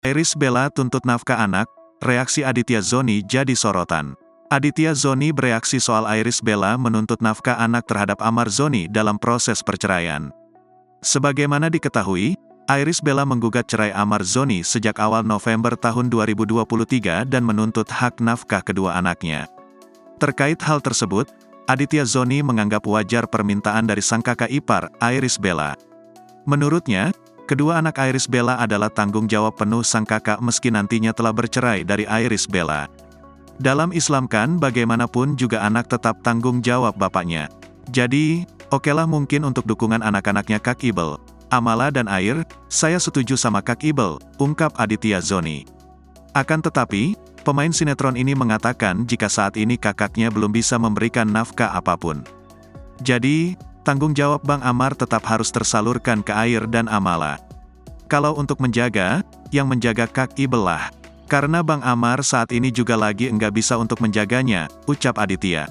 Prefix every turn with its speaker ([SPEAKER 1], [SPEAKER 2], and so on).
[SPEAKER 1] Iris Bella tuntut nafkah anak, reaksi Aditya Zoni jadi sorotan. Aditya Zoni bereaksi soal Iris Bella menuntut nafkah anak terhadap Amar Zoni dalam proses perceraian. Sebagaimana diketahui, Iris Bella menggugat cerai Amar Zoni sejak awal November tahun 2023 dan menuntut hak nafkah kedua anaknya. Terkait hal tersebut, Aditya Zoni menganggap wajar permintaan dari sang kakak ipar, Iris Bella. Menurutnya, kedua anak Iris Bella adalah tanggung jawab penuh sang kakak meski nantinya telah bercerai dari Iris Bella. Dalam Islam kan bagaimanapun juga anak tetap tanggung jawab bapaknya. Jadi, okelah mungkin untuk dukungan anak-anaknya Kak Ibel, Amala dan Air, saya setuju sama Kak Ibel, ungkap Aditya Zoni. Akan tetapi, pemain sinetron ini mengatakan jika saat ini kakaknya belum bisa memberikan nafkah apapun. Jadi, tanggung jawab Bang Amar tetap harus tersalurkan ke Air dan Amala. Kalau untuk menjaga, yang menjaga Kak Ibel lah. Karena Bang Amar saat ini juga lagi enggak bisa untuk menjaganya, ucap Aditya.